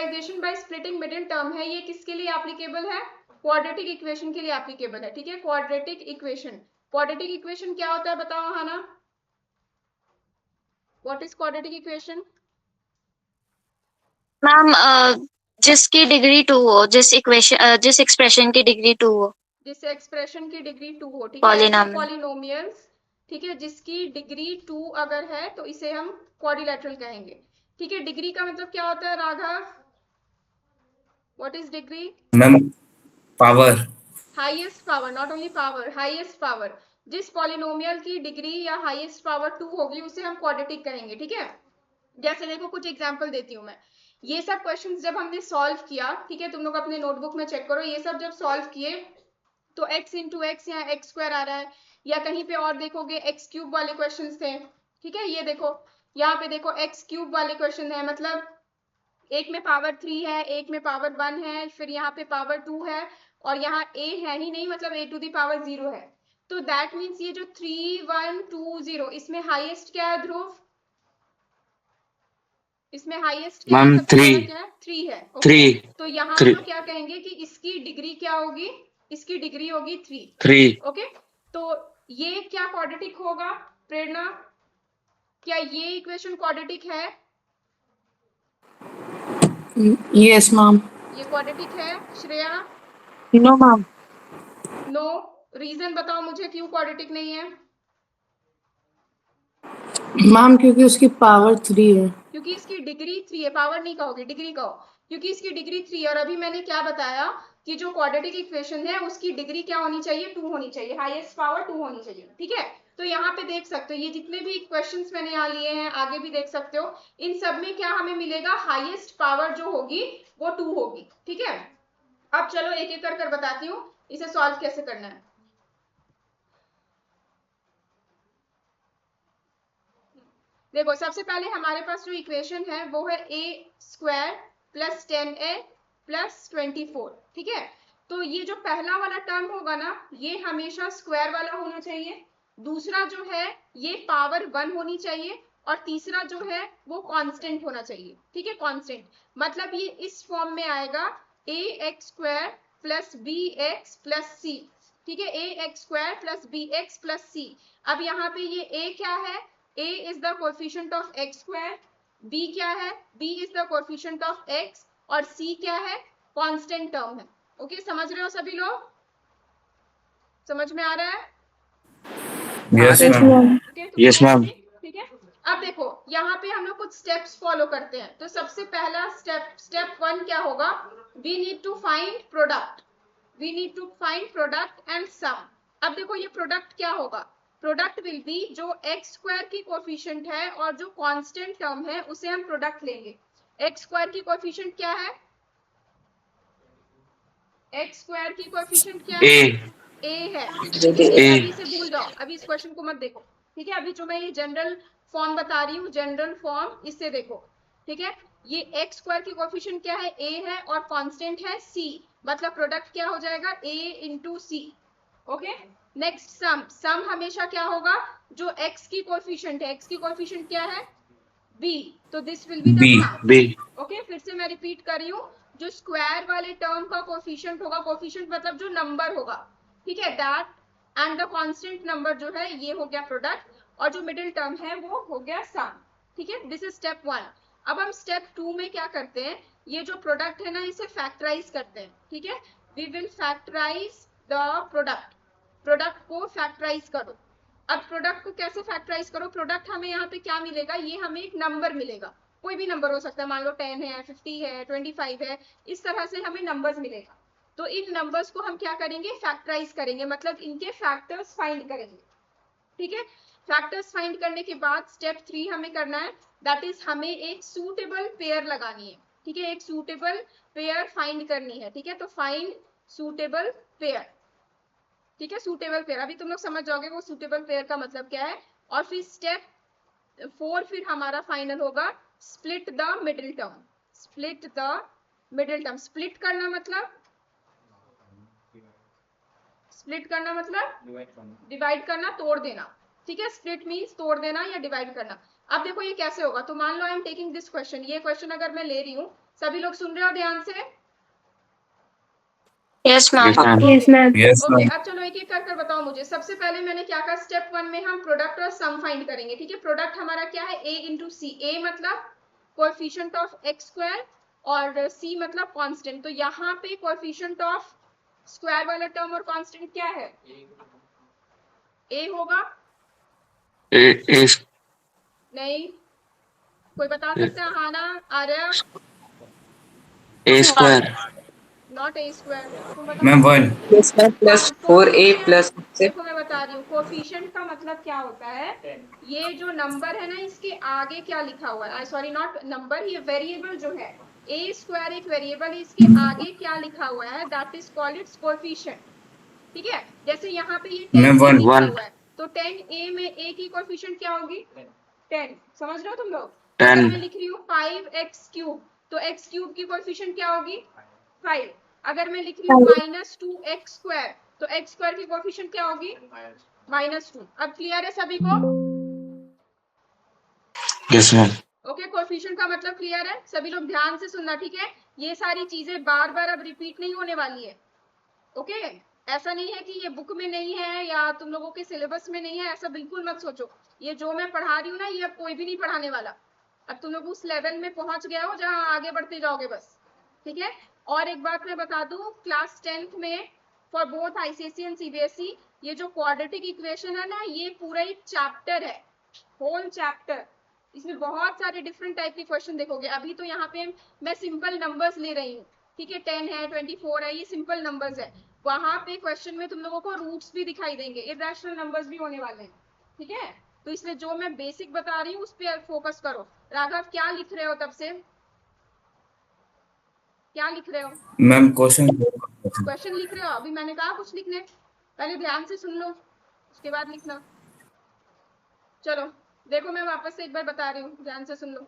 Factorisation by splitting middle term है, ये किसके लिए एप्लीकेबल है? क्वाड्रेटिक इक्वेशन के लिए एप्लीकेबल है, ठीक है। क्वाड्रेटिक इक्वेशन क्या होता है बताओ Hana, what is quadratic equation? Ma'am जिसकी डिग्री 2 हो, जिस एक्सप्रेशन की डिग्री 2 हो, जिस एक्सप्रेशन की डिग्री 2 हो, ठीक है, ऐसे पॉलिनोमियल्स, ठीक है, जिसकी डिग्री 2 अगर है तो इसे हम क्वाड्रिलेटरल कहेंगे, ठीक है। डिग्री का मतलब क्या होता है Raghav, what is degree? Ma'am power, highest power, not only power, highest power. जिस पॉलिनोमियल की डिग्री या हाईएस्ट पावर 2 होगी उसे हम क्वाड्रेटिक कहेंगे, ठीक है। जैसे देखो कुछ एग्जांपल देती हूँ मैं, ये सब क्वेश्चंस जब हमने सॉल्व किया, ठीक है, तुम लोग अपने नोटबुक में चेक करो, ये सब जब सॉल्व किए तो x इंटू एक्स यहाँ एक्स स्क्वायर आ रहा है, या कहीं पे और देखोगे एक्स क्यूब वाले क्वेश्चन थे, ठीक है। ये देखो यहाँ पे देखो एक्स क्यूब वाले क्वेश्चन है, मतलब एक में पावर 3 है, एक में पावर 1 है, फिर यहाँ पे पावर 2 है, और यहाँ a है ही नहीं, मतलब a टू दी पावर 0 है। तो दैट मीन्स ये जो 3 1 2 0, इसमें हाईएस्ट क्या है ध्रुव? इसमें हाईएस्ट क्या है, मैम सबसे 3 बड़ा क्या है? 3 है, ओके। 3 तो यहाँ 3 हम क्या कहेंगे कि इसकी डिग्री क्या होगी? इसकी डिग्री होगी 3, 3 ओके। तो ये क्या क्वाड्रेटिक होगा प्रेरणा? क्या ये इक्वेशन क्वाड्रेटिक है? Yes ma'am. ये क्वाड्रेटिक है Shreya? No ma'am. No, reason बताओ मुझे क्यों क्वाड्रेटिक नहीं है? मैम क्योंकि उसकी पावर 3 है। क्योंकि इसकी डिग्री 3 है, पावर नहीं कहोगे, डिग्री कहो, क्योंकि इसकी डिग्री 3 है। और अभी मैंने क्या बताया कि जो क्वाड्रेटिक इक्वेशन है उसकी डिग्री क्या होनी चाहिए? 2 होनी चाहिए, हाईएस्ट पावर 2 होनी चाहिए, ठीक है। तो यहाँ पे देख सकते हो ये जितने भी क्वेश्चंस मैंने यहाँ लिए हैं, आगे भी देख सकते हो, इन सब में क्या हमें मिलेगा? हाईएस्ट पावर जो होगी वो 2 होगी, ठीक है। अब चलो एक एक कर बताती हूँ इसे सॉल्व कैसे करना है। देखो सबसे पहले हमारे पास जो इक्वेशन है वो है a square plus 10a plus 24, ठीक है। तो ये जो पहला वाला टर्म होगा ना, ये हमेशा स्क्वायर वाला होना चाहिए, दूसरा जो है ये पावर 1 होनी चाहिए, और तीसरा जो है वो कांस्टेंट होना चाहिए, ठीक है, कांस्टेंट। मतलब ये इस फॉर्म में आएगा a x square plus b x plus c, ठीक है, a x square plus b x plus c. अब यहाँ पे ये a क्या है? a is the coefficient of x square, b क्या है? b is the coefficient of x, और c क्या है? कांस्टेंट टर्म है, ओके। समझ रहे हो सभी लोग? समझ में आ रहा है? Yes ma'am, yes ma'am. ठीक है। अब देखो यहाँ पे हम लोग कुछ स्टेप्स फॉलो करते हैं। तो सबसे पहला स्टेप 1 क्या होगा? We need to find product, we need to find product and sum. अब देखो ये प्रोडक्ट क्या होगा? प्रोडक्ट विल बी जो एक्स स्क्वायर की कोफिशिएंट है और जो कांस्टेंट टर्म है उसे हम प्रोडक्ट लेंगे। एक्स स्क्वायर की कोफिशिएंट क्या है? एक्स स्क्वायर की कोफिशिएंट क्या है? ए है, ठीक है। ए अभी से भूल जाओ, अभी इस क्वेश्चन को मत देखो, ठीक है। अभी जो मैं ये जनरल फॉर्म बता रही हूँ, जनरल फॉर्म, इससे देखो, ठीक है। ये एक्स स्क्वायर की कोफिशिएंट क्या है? ए है, और कांस्टेंट है सी, मतलब प्रोडक्ट क्या हो जाएगा? ए इंटू सी, ओके। नेक्स्ट सम हमेशा क्या होगा? जो एक्स की कोफिशिएंट है, एक्स की कोफिशिएंट क्या है? b, तो this will be the b sum, b okay. फिर से मैं रिपीट कर रही हूँ, जो स्क्वायर वाले टर्म का कोफिशिएंट होगा, कोफिशिएंट मतलब जो नंबर होगा, ठीक है, that and the constant number जो है ये हो गया प्रोडक्ट, और जो मिडिल टर्म है वो हो गया सम, ठीक है। This is step 1। अब हम स्टेप 2 में क्या करते हैं? ये जो प्रोडक्ट है ना इसे फैक्टराइज करते हैं, ठीक है। We will factorise the product, product को फैक्टराइज करो। अब प्रोडक्ट को कैसे फैक्टराइज करो? प्रोडक्ट हमें यहाँ पे क्या मिलेगा? ये हमें एक नंबर मिलेगा, कोई भी नंबर हो सकता है, मान लो 10 है, 50 है, 25 है, इस तरह से हमें नंबर्स मिलेगा। तो इन नंबर्स को हम क्या करेंगे? फैक्टराइज करेंगे, मतलब इनके फैक्टर्स फाइंड करेंगे, ठीक है। फैक्टर्स फाइंड करने के बाद स्टेप 3 हमें करना है, दैट इज हमें एक सूटेबल पेयर लगानी है, ठीक है, एक सूटेबल पेयर फाइंड करनी है, ठीक है। तो फाइंड सूटेबल पेयर, ठीक है, सूटेबल पेयर। अभी तुम लोग समझ जाओगे वो सूटेबल पेयर का मतलब क्या है। और फिर स्टेप 4 फिर हमारा फाइनल होगा split the middle term, split the middle term. Split करना मतलब, स्प्लिट करना मतलब डिवाइड करना, तोड़ देना, ठीक है। स्प्लिट मींस तोड़ देना या डिवाइड करना। अब देखो ये कैसे होगा? तो मान लो I am taking this question, ये क्वेश्चन अगर मैं ले रही हूँ सभी लोग सुन रहे हो ध्यान से? Yes, ma'am. Yes, ma'am. Yes, ma'am. Yes, okay ma'am. अब चलो एक एक कर बताओ मुझे। सबसे पहले मैंने क्या कहा, स्टेप 1 में हम प्रोडक्ट और सम फाइंड करेंगे। ठीक है, प्रोडक्ट हमारा क्या है, a इंटू सी। ए मतलब कोएफिशिएंट ऑफ एक्स स्क्वायर और सी मतलब कांस्टेंट। तो यहाँ पे कोएफिशिएंट ऑफ स्क्वायर वाला टर्म और कांस्टेंट क्या है, a होगा। A नहीं, कोई बता सकता है? हाँ ना, Arya? square. Not a square, तुम बताओ। Ma'am 1. Yes, ma'am. Plus 4a plus 6. देखो मैं बता रही हूँ, कोफिशिएंट का मतलब क्या होता है, ये जो नंबर है ना इसके आगे क्या लिखा हुआ है, सॉरी नॉट नंबर, ये वेरिएबल जो है ए स्क्वायर एक वेरिएबल है, इसके आगे क्या लिखा हुआ है, that is called its coefficient. ठीक है, जैसे यहाँ पे ये 10 मैम, लिखा 1. हुआ है, तो 10a में a की कोफिशिएंट क्या होगी, 10। समझ रहे हो तुम लोग? 10. अगर मैं लिख रही हूँ 5x क्यूब, तो x क्यूब की कोफिशिएंट क्या होगी, 5। अगर मैं लिख रही हूँ -2x स्क्वायर, तो x स्क्वायर की कोफिशिएंट क्या होगी, -2। अब क्लियर है सभी को? Yes, ma'am. ओके, कोफिशिएंट का मतलब क्लियर है? सभी लोग ध्यान से सुनना, ठीक है? ये सारी चीजें बार बार अब रिपीट नहीं होने वाली है। ओके, ऐसा नहीं है कि ये बुक में नहीं है या तुम लोगों के सिलेबस में नहीं है, ऐसा बिल्कुल मत सोचो। ये जो मैं पढ़ा रही हूँ ना, ये अब कोई भी नहीं पढ़ाने वाला। अब तुम लोग उस लेवल में पहुंच गए हो जहां आगे बढ़ते जाओगे बस। ठीक है, और एक बात मैं बता दूं, क्लास 10th में for both ICSE and CBSE ये जो क्वाड्रेटिक इक्वेशन है ना, ये पूरा एक चैप्टर है, होल चैप्टर। इसमें बहुत सारे डिफरेंट टाइप के क्वेश्चन देखोगे। अभी तो यहाँ पे मैं सिंपल नंबर्स ले रही हूँ, ठीक है, 10 है, 24 है, ये सिंपल नंबर्स है। वहां पे क्वेश्चन में तुम लोगों को रूट्स भी दिखाई देंगे, इरेशनल नंबर्स भी होने वाले हैं। ठीक है, तो इसलिए जो मैं बेसिक बता रही हूँ उस पर फोकस करो। राघव क्या लिख रहे हो तब से, क्या लिख रहे हो? मैम क्वेश्चन लिख रहे हो? अभी मैंने कहा कुछ लिखने, पहले ध्यान से सुन लो उसके बाद लिखना। चलो देखो, मैं वापस से एक बार बता रही हूँ, ध्यान से सुन लो।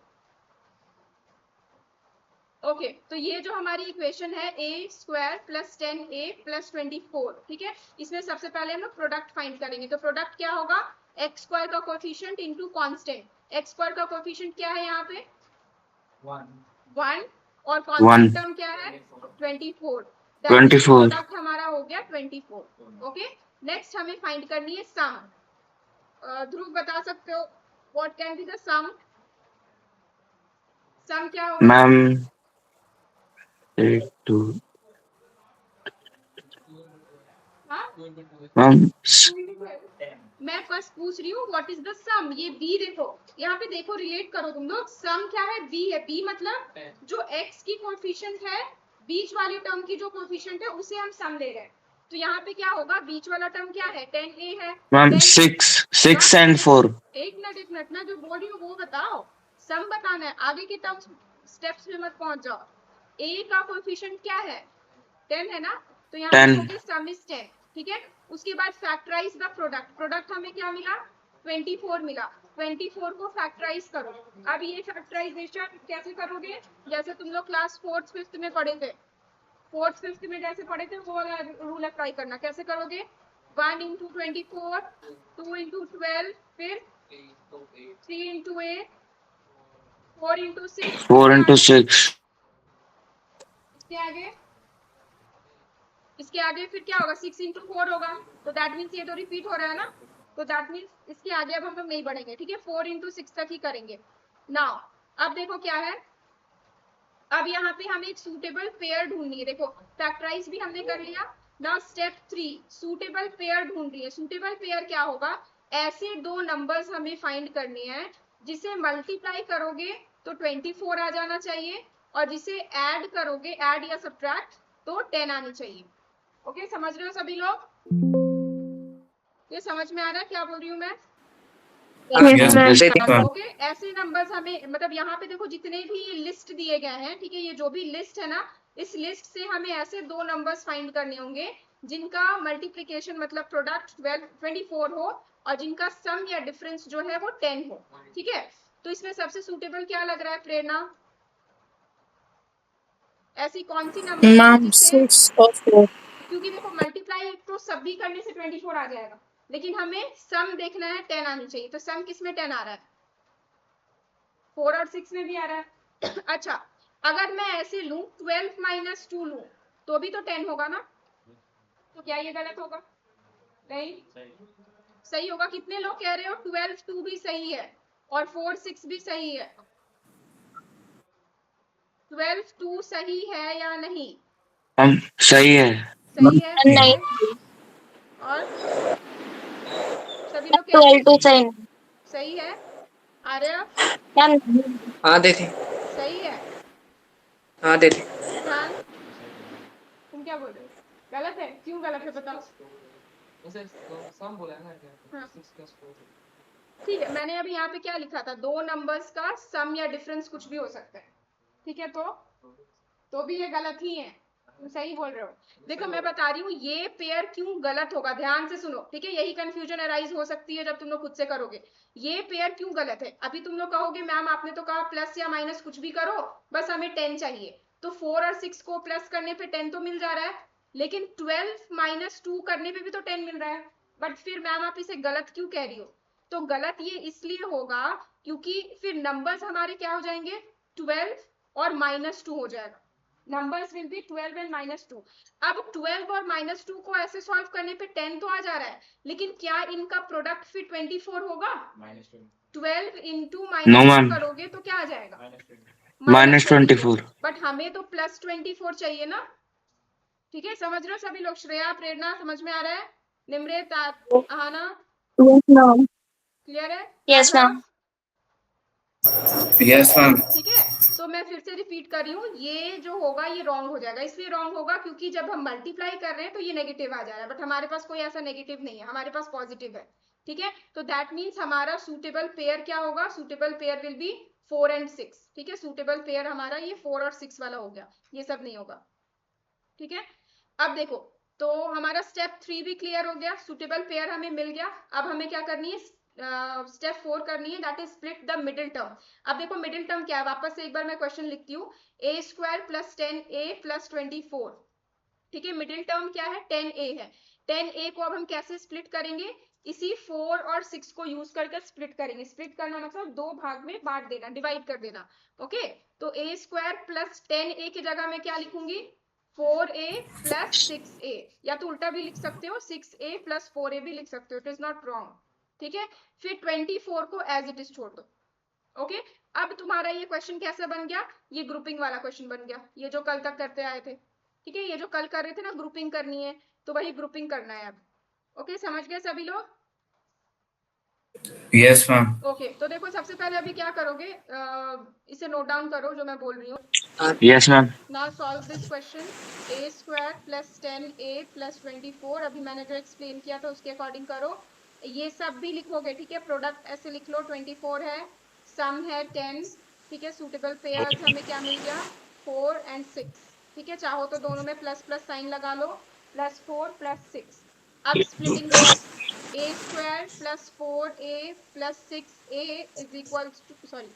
ओके, तो ये जो हमारी इक्वेशन है a square plus 10a plus 24, ठीक है, इसमें सबसे पहले हम लोग प्रोडक्ट फाइंड करेंगे। तो प्रोडक्ट क्या होगा, एक्स स्क्वायर का coefficient into constant. X square का कोफिशिएंट क्या है यहाँ पे, 1 और कांस्टेंट टर्म क्या है, 24। प्रोडक्ट हमारा हो गया 24। ओके, नेक्स्ट हमें फाइंड करनी है सम। ध्रुव बता सकते हो व्हाट कैन बी द सम? सम क्या होगा मैम 8 2 मैम मैं फर्स्ट पूछ रही हूँ व्हाट इज द सम। ये बी देखो, यहाँ पे देखो, रिलेट करो तुम लोग। सम क्या है, बी है। बी मतलब जो एक्स की कोएफिशिएंट है, बीच वाली टर्म की जो कोएफिशिएंट है उसे हम सम ले रहे हैं। तो यहाँ पे क्या होगा, बीच वाला टर्म क्या है, 10a है। Ma'am 6 and 4. एक मिनट ना, जो बोल रही हूँ वो बताओ, सम बताना है, आगे के टर्म स्टेप्स में मत पहुंच जाओ। a का कोएफिशिएंट क्या है, 10 है ना, तो यहाँ पे लिखोगे सम इज 10। ठीक है, उसके बाद फैक्टराइज द प्रोडक्ट। प्रोडक्ट हमें क्या मिला, 24 मिला। 24 को फैक्टराइज करो। अब ये फैक्टराइजेशन कैसे करोगे, जैसे तुम लोग क्लास 4th 5th में पढ़े थे, 4th 5th में जैसे पढ़े थे वो वाला रूल अप्लाई करना। कैसे करोगे, 1 into 24, 2 into 12, फिर 3 into 8, 4 into 6, 4 into 6. इसके आगे फिर क्या होगा, 6 into 4 होगा। तो दैट मीन्स ये तो रिपीट हो रहा है ना, तो दैट मीन्स इसके आगे अब हम लोग नहीं बढ़ेंगे। ठीक है, 4 into 6 तक ही करेंगे। नाउ अब देखो क्या है, अब यहाँ पे हमें एक सूटेबल पेयर ढूंढनी है। देखो फैक्टराइज भी हमने कर लिया। नाउ स्टेप 3, सूटेबल पेयर ढूंढ रही है। सूटेबल पेयर क्या होगा, ऐसे दो नंबर्स हमें फाइंड करने हैं जिसे मल्टीप्लाई करोगे तो 24 आ जाना चाहिए, और जिसे ऐड करोगे, ऐड या सब्ट्रैक्ट, तो 10 आनी चाहिए। ओके, समझ रहे हो सभी लोग? ये समझ में आ रहा है क्या बोल रही हूँ मैं? ओके, ऐसे नंबर्स हमें, मतलब यहाँ पे देखो जितने भी लिस्ट दिए गए हैं, ठीक है, ये जो भी लिस्ट है ना, इस लिस्ट से हमें ऐसे दो नंबर्स फाइंड करने होंगे जिनका मल्टीप्लिकेशन मतलब प्रोडक्ट 24 हो और जिनका सम या डिफरेंस जो है वो 10 हो। ठीक है, तो इसमें सबसे सूटेबल क्या लग रहा है प्रेरणा, ऐसी कौन सी नंबर मैम है जिससे, 6 और 4. क्योंकि देखो मल्टीप्लाई तो सब भी करने से 24 आ जाएगा, लेकिन हमें सम देखना है, 10 आनी चाहिए। तो सम किस में 10 आ रहा है, 4 और 6 में भी आ रहा है। अच्छा, अगर मैं ऐसे लूं 12 माइनस 2 लूं तो भी तो 10 होगा ना, तो क्या ये गलत होगा? नहीं, सही होगा। कितने लोग कह रहे हो 12 2 भी सही है और 4 6 भी सही है? 12 2 सही है या नहीं? मैम सही है। सही है, नहीं, ओके। और सभी लोग कह रहे 12 हैं 2 सही नहीं। सही है। आर्य मैम हाँ दीदी, सही है। हाँ दीदी। ध्यान, तुम क्या बोल रहे हो? गलत है? क्यों गलत है बताओ? हाँ। ठीक है, मैंने अभी यहाँ पे क्या लिखा था, दो नंबर्स का सम या डिफरेंस कुछ भी हो सकता है, ठीक है? तो भी ये गलत ही है, तुम सही बोल रहे हो। देखो मैं बता रही हूँ ये पेयर क्यों गलत होगा, ध्यान से सुनो, ठीक है? यही कंफ्यूजन अराइज हो सकती है जब तुम लोग खुद से करोगे। ये पेयर क्यों गलत है? अभी तुम लोग कहोगे मैम आपने तो कहा प्लस या माइनस कुछ भी करो, बस हमें 10 चाहिए, तो 4 और 6 को प्लस करने पे 10 तो मिल जा रहा है, लेकिन 12 माइनस 2 करने पे भी तो 10 मिल रहा है, बट फिर मैम आप इसे गलत क्यों कह रही हो? तो गलत ये इसलिए होगा क्योंकि फिर नंबर्स हमारे क्या हो जाएंगे, 12 और -2 हो जाएगा। Numbers will be 12 and -2। अब 12 और -2 को ऐसे सॉल्व करने पे 10 तो आ जा रहा है, लेकिन क्या इनका प्रोडक्ट फिर 24 होगा? 12 इंटू नो -2 मैम, करोगे तो क्या आ जाएगा? -24। बट हमें तो +24 चाहिए ना, ठीक है? समझ रहे हो सभी लोग? श्रेया, प्रेरणा, समझ में आ रहा है? Nimrat, Aahana, yes ma'am, clear है? yes Raghav, ma'am, yes ma'am. ठीक है? तो मैं फिर से रिपीट कर रही हूँ, ये जो होगा ये रॉन्ग हो जाएगा। इसलिए रॉन्ग होगा क्योंकि जब हम मल्टीप्लाई कर रहे हैं तो ये नेगेटिव आ जा रहा है, बट हमारे पास कोई ऐसा नेगेटिव नहीं है, हमारे पास पॉजिटिव है, ठीक है? तो दैट मीन्स हमारा सूटेबल पेयर क्या होगा? Suitable pair will be 4 and 6, ठीक है? सूटेबल पेयर हमारा ये 4 और 6 वाला हो गया, ये सब नहीं होगा, ठीक है? अब देखो, तो हमारा स्टेप 3 भी क्लियर हो गया, सूटेबल पेयर हमें मिल गया। अब हमें क्या करनी है, स्टेप 4 करनी है, that is split the middle term. अब देखो मिडिल टर्म क्या है, वापस से एक बार मैं क्वेश्चन लिखती हूँ, ए स्क्वायर प्लस 10a प्लस 24, ठीक है? मिडिल टर्म क्या है, 10a है। 10a को अब हम कैसे स्प्लिट करेंगे? इसी 4 और 6 को यूज करके स्प्लिट करेंगे। स्प्लिट करना मतलब दो भाग में बांट देना, डिवाइड कर देना, ओके? तो ए स्क्वायर प्लस 10a की जगह मैं क्या लिखूंगी, 4a प्लस 6a, या तो उल्टा भी लिख सकते हो, 6a प्लस 4a भी लिख सकते हो, इट इज नॉट रॉन्ग, ठीक है? फिर 24 को एज इट इज छोड़ दो, ओके? अब तुम्हारा ये क्वेश्चन कैसा बन गया, ये ग्रुपिंग वाला क्वेश्चन बन गया, ये जो कल तक करते आए थे, ठीक है? ये जो कल कर रहे थे ना, ग्रुपिंग करनी है, तो वही ग्रुपिंग करना है अब, ओके? समझ गए सभी लोग? Yes ma'am. ओके, तो देखो सबसे पहले अभी क्या करोगे, इसे नोट डाउन करो जो मैं बोल रही हूँ। Yes ma'am. Now solve this question, A square plus 10a plus 24, अभी मैंने जो एक्सप्लेन किया था उसके अकॉर्डिंग करो। ये सब भी लिखोगे, ठीक है? प्रोडक्ट ऐसे लिख लो, 24 है, सम है 10, ठीक है? सूटेबल पेयर्स हमें क्या मिल गया, 4 एंड 6, ठीक है? चाहो तो दोनों में प्लस प्लस साइन लगा लो, +4 +6। अब स्प्लिटिंग करो, a square plus 4a plus 6a is equal to, sorry,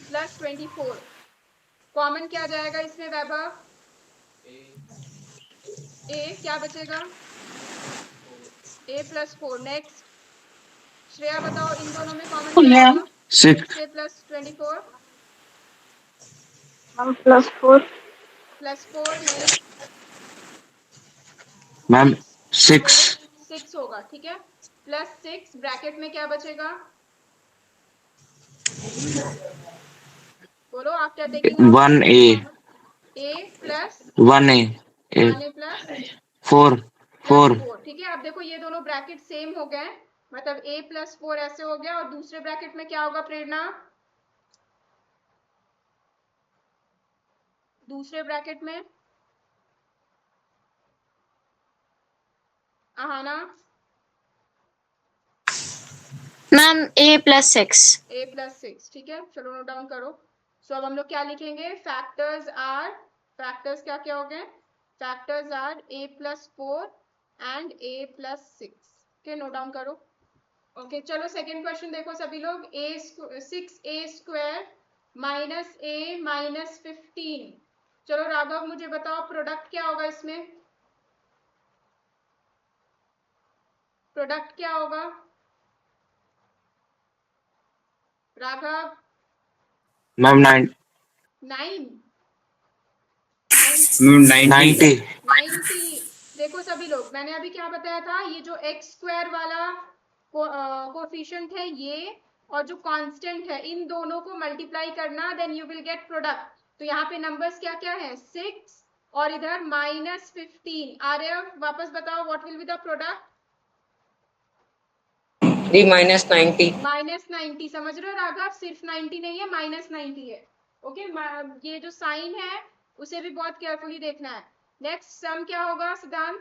plus 24, common क्या जाएगा इसमें वैभव? ए क्या बचेगा, a प्लस 4। नेक्स्ट श्रेया बताओ, इन दोनों में कॉमन क्या Yeah. आएगा, 6 6a plus 24 ma'am, +4, plus 4, next ma'am 6 बोलो, 6 होगा, ठीक है? प्लस 6, ब्रैकेट में क्या बचेगा, बोलो, after taking out 1a a plus 1a 1a plus 4 4 4, ठीक है? अब देखो ये दोनों ब्रैकेट सेम हो गए, मतलब a प्लस 4 ऐसे हो गया, और दूसरे ब्रैकेट में क्या होगा प्रेरणा, दूसरे ब्रैकेट में Aahana, ma'am, a plus 6, a plus 6, ठीक है? चलो नोट डाउन करो। सो अब हम लोग क्या लिखेंगे, फैक्टर्स आर, फैक्टर्स क्या क्या हो गए, factors are a plus 4 and a plus 6, okay? Note down करो, ओके? चलो सेकेंड क्वेश्चन देखो सभी लोग, 6a square minus a minus 15, चलो राघव मुझे बताओ प्रोडक्ट क्या होगा इसमें, प्रोडक्ट क्या होगा राघव? मैम 9 9 90. 90। देखो सभी लोग, मैंने अभी क्या बताया था, ये जो एक्स स्क्वायर वाला कोफिशिएंट है ये, और जो कांस्टेंट है, इन दोनों को मल्टीप्लाई करना, then you will get product. तो यहाँ पे नंबर्स क्या क्या है, 6 और इधर -15। आर्यव वापस बताओ, what will be the product? 3 minus 90. -90। समझ रहे हो राघव, सिर्फ 90 नहीं है, -90 है। ओके, ये जो साइन है उसे भी बहुत केयरफुली देखना है। नेक्स्ट सम क्या होगा सिद्धांत?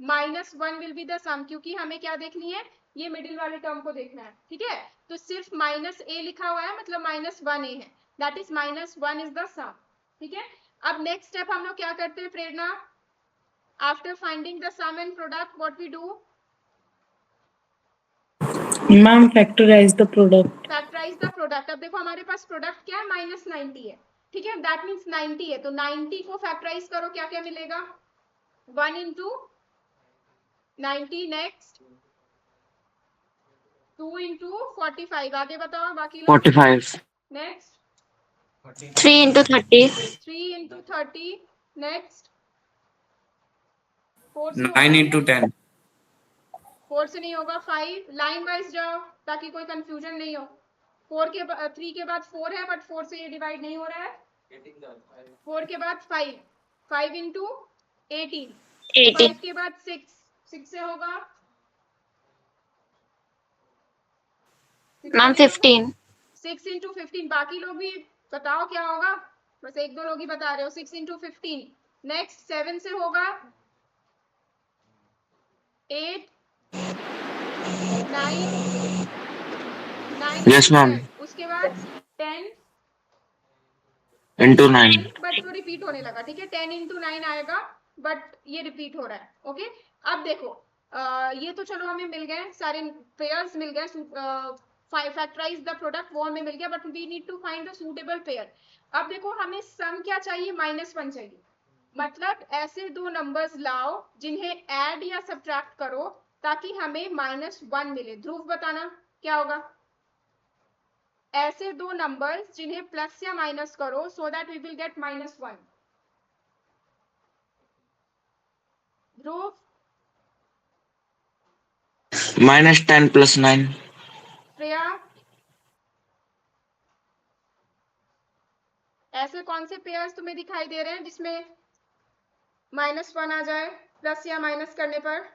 -1 विल बी द सम, क्योंकि हमें क्या देखनी है, ये मिडिल वाले टर्म को देखना है। ठीक है, तो सिर्फ -a लिखा हुआ है, मतलब -1a है, दैट इज -1 इज द सम। ठीक है, अब नेक्स्ट स्टेप हम लोग क्या करते हैं Prerna? After finding the sum and product what we do? Ma'am, factorize the product. Factorize the product. अब देखो हमारे पास प्रोडक्ट क्या है, -90 है। ठीक है, दैट मीन्स 90 है, तो 90 को फैक्टराइज करो, क्या क्या मिलेगा? 1 into 90, नेक्स्ट 2 into 45। आगे बताओ बाकी लोग। 45. Next 3 into 30. 3 into 30, next 4 9 into 10. 4 से नहीं होगा, 5। लाइन वाइज जाओ ताकि कोई कंफ्यूजन नहीं हो। 3 के बाद 4 है, बट 4 से ये डिवाइड नहीं हो रहा है। 4 के बाद 5, 5 into 18। 18. 5 के बाद 6, 6 से होगा Ma'am, 15. 6 into 15। बाकी लोग भी बताओ क्या होगा, बस एक दो लोग ही बता रहे हो। 6 into 15, नेक्स्ट 7 से होगा 8, 9, 9 Yes, ma'am. उसके बाद 10 Into 9. बट वो रिपीट होने लगा। ठीक है, 10 into 9 आएगा, बट ये रिपीट हो रहा है। ओके, अब देखो ये तो चलो हमें मिल गए, सारे पेयर्स मिल गए, फैक्टराइज द प्रोडक्ट वो हमें मिल गया, but we need to find the suitable pair. अब देखो हमें सम क्या चाहिए, -1 चाहिए। मतलब ऐसे दो नंबर्स लाओ जिन्हें ऐड या सब्ट्रैक्ट करो ताकि हमें -1 मिले। ध्रुव बताना क्या होगा? ऐसे दो नंबर्स जिन्हें प्लस या माइनस करो so that we will get -1। Dhruv, -10 plus 9. Priya, ऐसे कौन से पेयर्स तुम्हें दिखाई दे रहे हैं जिसमें -1 आ जाए प्लस या माइनस करने पर?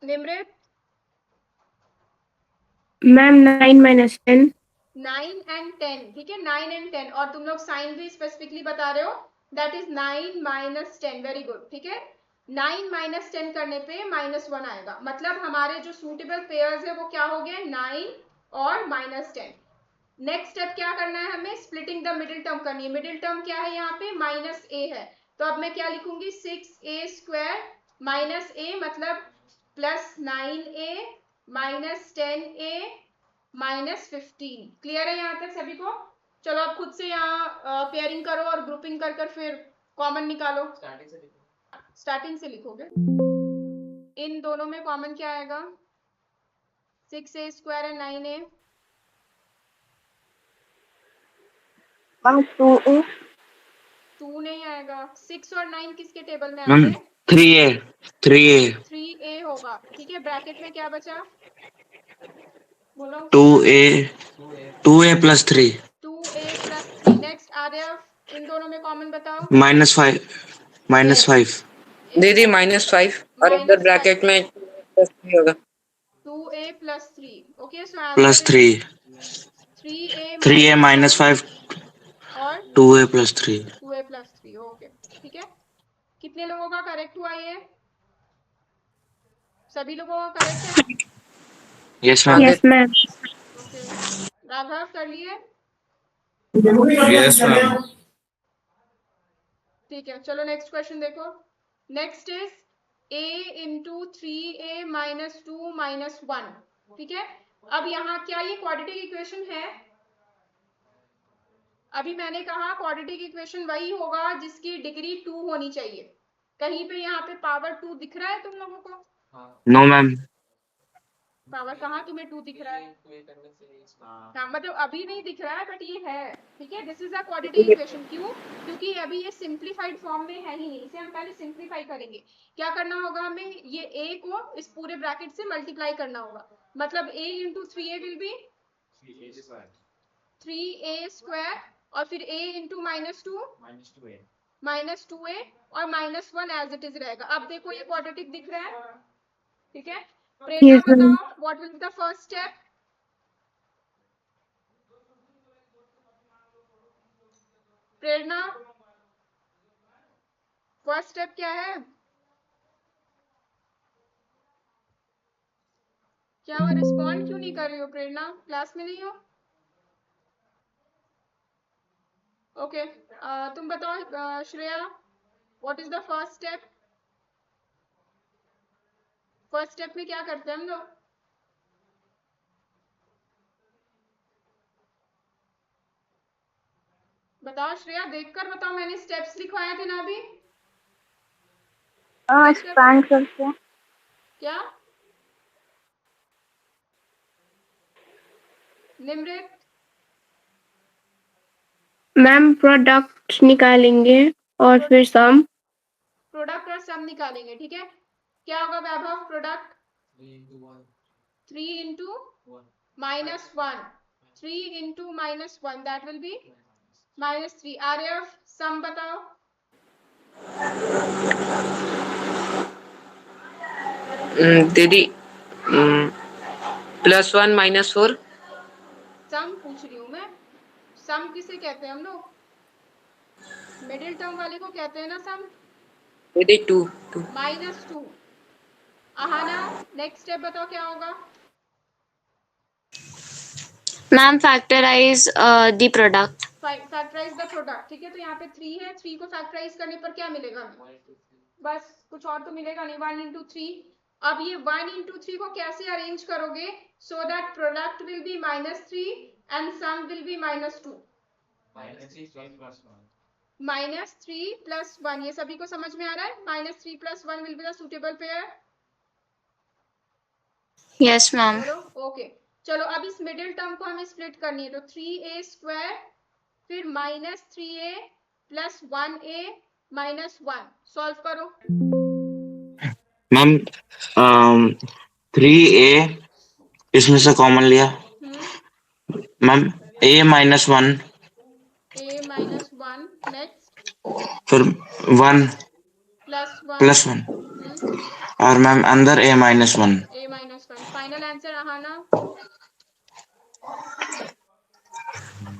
निमृत? Ma'am, 9 minus 10. 9 and 10। ठीक है, 9 and 10, और तुम लोग साइन भी स्पेसिफिकली बता रहे हो, that is 9 minus 10। Very good. ठीक है, 9 minus 10 करने पे -1 आएगा, मतलब हमारे जो सूटेबल पेयर्स है वो क्या हो गए, 9 और -10। नेक्स्ट स्टेप क्या करना है हमें, स्प्लिटिंग द मिडिल टर्म करनी है। मिडिल टर्म क्या है यहाँ पे, -a है, तो अब मैं क्या लिखूंगी, 6a स्क्वायर -a, मतलब +9a -10a -15। क्लियर है यहाँ तक सभी को? चलो अब खुद से यहाँ पेयरिंग करो और ग्रुपिंग कर कर फिर कॉमन निकालो। स्टार्टिंग से लिखोगे। इन दोनों में कॉमन क्या आएगा, 6a square and 9a। Ma'am, 2A. 2 नहीं आएगा। 6 और 9 किसके टेबल में Ma'am, आएंगे? 3A. 3A. 3a होगा। ठीक है, ब्रैकेट में क्या बचा, बोलो। 2A. 2A plus 3. 2a plus 3। Next Aryav, इन दोनों में कॉमन बताओ। -5. -5. दीदी -5 और इधर ब्रैकेट में +3 होगा। 2a plus 3। ओके, सो Plus 3. 3a 3A -5. और 2A plus 3. 2a plus 3। Okay, ठीक है। कितने लोगों का करेक्ट हुआ ये? सभी लोगों का करेक्ट है? Yes, ma'am. Yes, ma'am. Okay, Raghav कर लिए? Yes, ma'am. ठीक है, चलो नेक्स्ट क्वेश्चन देखो। Next is a into 3a minus 2 minus 1। ठीक है, अब यहाँ क्या ये क्वाड्रेटिक इक्वेशन है? अभी मैंने कहा क्वाड्रेटिक इक्वेशन वही होगा जिसकी डिग्री 2 होनी चाहिए। कहीं पे यहाँ पे पावर 2 दिख रहा है तुम लोगों को? No, ma'am. पावर कहाँ तुम्हें 2 दिख रहा है? हाँ मतलब अभी नहीं दिख रहा है बट ये है, ठीक है। This is a quadratic equation. क्यों? क्योंकि अभी ये सिंप्लीफाइड फॉर्म में है ही नहीं, इसे हम पहले सिंप्लीफाई करेंगे। क्या करना होगा हमें? ये a को इस पूरे ब्रैकेट से मल्टीप्लाई करना होगा, मतलब a into 3a will be 3a square, और फिर a इंटू -2 -2a, और -1 एज इट इज रहेगा। अब देखो ये क्वाड्रेटिक दिख रहा है, ठीक है। प्रेरणा Yes, ma'am. बताओ what will be the first step? Prerna, first step क्या है? क्या वो रिस्पॉन्ड क्यों नहीं कर रही हो प्रेरणा? क्लास में नहीं हो? ओके तुम बताओ Shreya, what is the first step? First step में क्या करते हैं हम लोग? बताओ श्रेया, देखकर बताओ, मैंने स्टेप्स लिखवाए थे ना अभी। एक्सपैंड करते हैं। क्या निमृत? मैम प्रोडक्ट निकालेंगे और फिर सम। प्रोडक्ट और सम निकालेंगे, ठीक है। क्या होगा Vaibhav? Product 3 into -1, 3 into -1 that will be -3। Aaryav sum बताओ। दीदी +1 -4 सम पूछ रही हूँ मैं। सम किसे कहते हैं हम लोग? मिडिल टर्म वाले को कहते हैं ना सम। दीदी 2 -2। आहाना नेक्स्ट स्टेप बताओ क्या होगा? Ma'am factorise the product. Factorise the product, ठीक है। तो यहाँ पे 3 है, 3 को फैक्टराइज करने पर क्या मिलेगा? बस कुछ और तो मिलेगा नहीं, 1 इंटू 3। अब ये 1 इंटू 3 को कैसे अरेंज करोगे so that product will be -3 and sum will be -2? -3 + 1, ये सभी को समझ में आ रहा है? -3 + 1 will be the suitable pair. Yes ma'am. बोलो ओके। चलो अब इस मिडिल टर्म को हमें स्प्लिट करनी है, तो 3a स्क्वायर फिर -3a + 1a -1 सॉल्व करो। मैम 3a इसमें से कॉमन लिया मैम, a -1 a -1 नेक्स्ट फिर 1 +1 +1 और मैम अंदर a -1। a -1 final answer Aahana.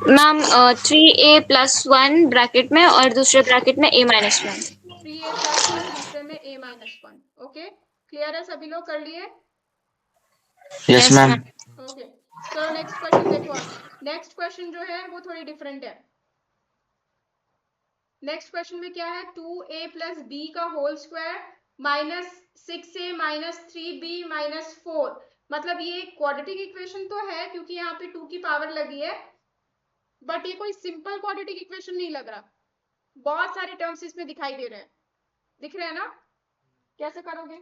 Ma'am 3a + 1 bracket में और दूसरे ब्रैकेट में a -1। 3a + 1 दूसरे में a -1। ओके क्लियर है? सभी लोग कर लिए? Yes ma'am. ओके चलो नेक्स्ट क्वेश्चन देखो। अब नेक्स्ट क्वेश्चन जो है वो थोड़ी डिफरेंट है। नेक्स्ट क्वेश्चन में क्या है? 2a + b का होल स्क्वायर -6a -3b -4। मतलब ये क्वाड्रेटिक इक्वेशन तो है क्योंकि यहाँ पे 2 की पावर लगी है, बट ये कोई सिंपल क्वाड्रेटिक इक्वेशन नहीं लग रहा। बहुत सारे टर्म्स इसमें दिखाई दे रहे हैं, दिख रहे हैं ना? कैसे करोगे?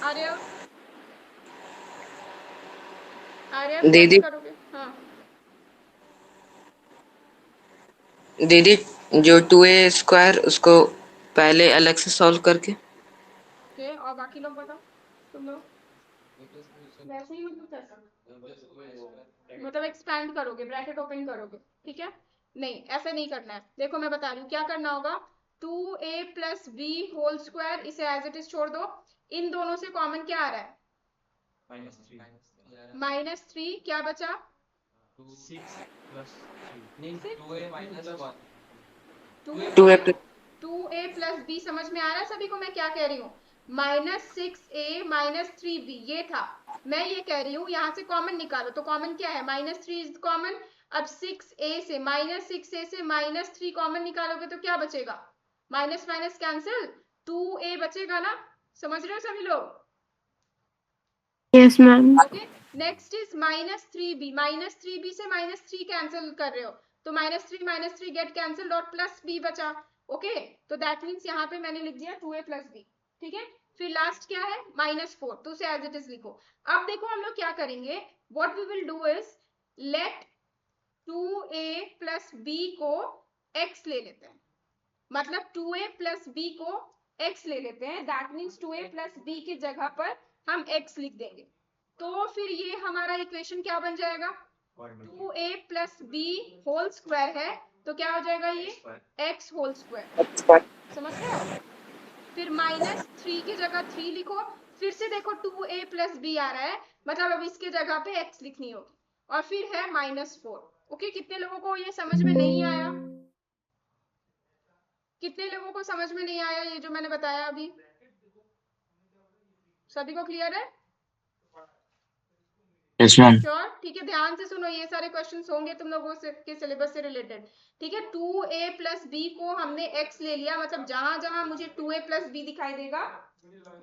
आर्यव कैसे दीदी करोगे? हाँ दीदी जो 2a स्क्वायर उसको पहले अलग से सॉल्व करके ओके और बाकी लोग बताओ, तुम लोग वैसे ही मतलब एक्सपैंड करोगे, ब्रैकेट ओपन करोगे, ठीक है? नहीं ऐसे नहीं करना है। देखो मैं बता रही हूँ क्या करना होगा। 2a + b होल स्क्वायर, इसे एज इट इज छोड़ दो। इन दोनों से कॉमन क्या आ रहा है? -3 क्या बचा? 2a + b समझ में आ रहा है सभी को मैं क्या कह रही हूँ? -6a -3b ये था। मैं ये कह रही हूँ यहाँ से कॉमन निकालो, तो कॉमन क्या है? -3 इज कॉमन। अब 6a से -3 कॉमन निकालोगे तो क्या बचेगा? माइनस माइनस कैंसिल, 2a बचेगा ना? समझ रहे हो सभी लोग? Yes, ma'am. Okay next is -3b। -3b से -3 कैंसिल कर रहे हो तो -3 गेट कैंसिल्ड और +b बचा। ओके तो दैट मीन्स यहाँ पे मैंने लिख दिया 2a + b। ठीक है, फिर लास्ट क्या है -4, तो उसे एज इट इज लिखो। अब देखो हम लोग क्या करेंगे, what we will do is let 2a प्लस b को x ले लेते हैं, मतलब 2a प्लस b को x ले लेते हैं, दैट मीन्स 2a प्लस b की जगह पर हम x लिख देंगे। तो फिर ये हमारा इक्वेशन क्या बन जाएगा, 2a प्लस b होल स्क्वायर है, तो क्या हो जाएगा ये x होल स्क्वायर, समझ रहे हो। फिर -3 की जगह 3 लिखो, फिर से देखो 2a प्लस b आ रहा है, मतलब अब इसके जगह पे x लिखनी होगी, और फिर है -4। ओके, कितने लोगों को ये समझ में नहीं आया, कितने लोगों को समझ में नहीं आया ये जो मैंने बताया अभी, सभी को क्लियर है? Yes ma'am. श्योर, ठीक है, ध्यान से सुनो, ये सारे क्वेश्चंस होंगे तुम लोगों से के सिलेबस से रिलेटेड। ठीक है, 2a प्लस b को हमने x ले लिया, मतलब जहां जहां मुझे 2a प्लस b दिखाई देगा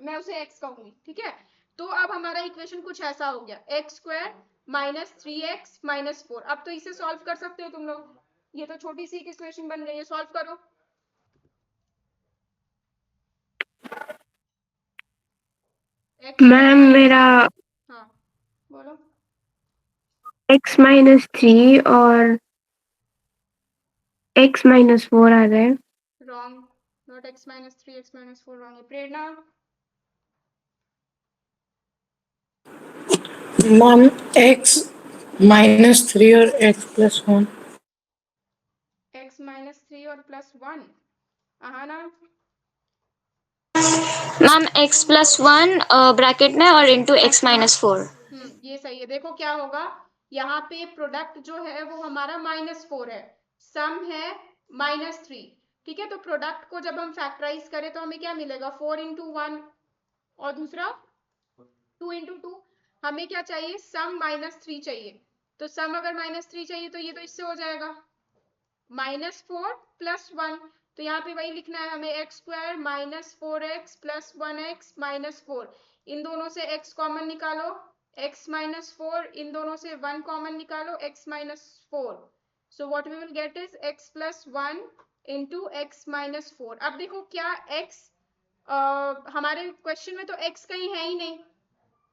मैं उसे x कहूंगी। ठीक है, तो अब हमारा इक्वेशन कुछ ऐसा हो गया, x square minus 3x minus 4। अब तो इसे सॉल्व कर सकते हो तुम लोग, ये तो छोटी सी इक्वेशन बन गई है, सॉल्व करो। मैम मेरा हाँ बोलो। x -3 और x -4 आ रहा है। Wrong, not x minus 3, x minus 4 wrong है। प्रेरणा, मैम x -3 और x + 1। x माइनस 3 और +1, आहाना मैम x + 1 ब्रैकेट में और इंटू x -4। ये सही है। देखो क्या होगा, यहाँ पे प्रोडक्ट जो है वो हमारा -4 है, सम है -3। ठीक है, तो प्रोडक्ट को जब हम फैक्टराइज करें तो हमें क्या मिलेगा, 4 × 1 और दूसरा 2 × 2। हमें क्या चाहिए, सम -3 चाहिए, तो सम अगर -3 चाहिए तो ये तो इससे हो जाएगा -4 + 1, तो यहाँ पे वही लिखना है हमें, x स्क्वायर -4x + 1x -4। इन दोनों से x कॉमन निकालो, x -4, इन दोनों से 1 कॉमन निकालो, x -4। So what we will get is x + 1 × x -4। अब देखो क्या x हमारे क्वेश्चन में तो x कहीं है ही नहीं।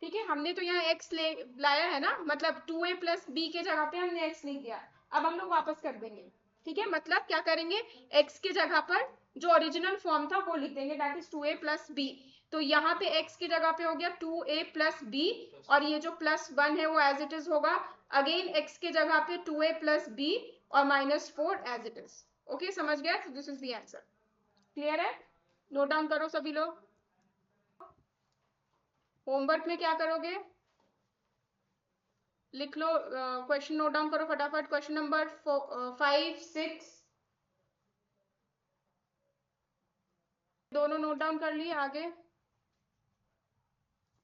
ठीक है, हमने तो यहाँ x ले लाया है ना, मतलब 2a प्लस b के जगह पे हमने x लिख दिया। अब हम लोग वापस कर देंगे। ठीक है, मतलब क्या करेंगे, x के जगह पर जो ओरिजिनल फॉर्म था वो लिख देंगे, दैट इज 2a प्लस b। तो यहाँ पे x की जगह पे हो गया 2a प्लस b, और ये जो +1 है वो एज इट इज होगा, अगेन x के जगह पे 2a प्लस b और -4 एज इट इज। ओके, समझ गया, this is the answer. Clear है, नोट डाउन करो सभी लोग। होमवर्क में क्या करोगे, लिख लो, क्वेश्चन नोट डाउन करो फटाफट। क्वेश्चन नंबर 5, 6 दोनों नोट डाउन कर लिए, आगे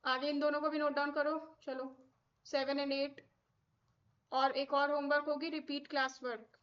आगे इन दोनों को भी नोट डाउन करो। चलो 7 और 8, और एक और होमवर्क होगी, रिपीट क्लास वर्क।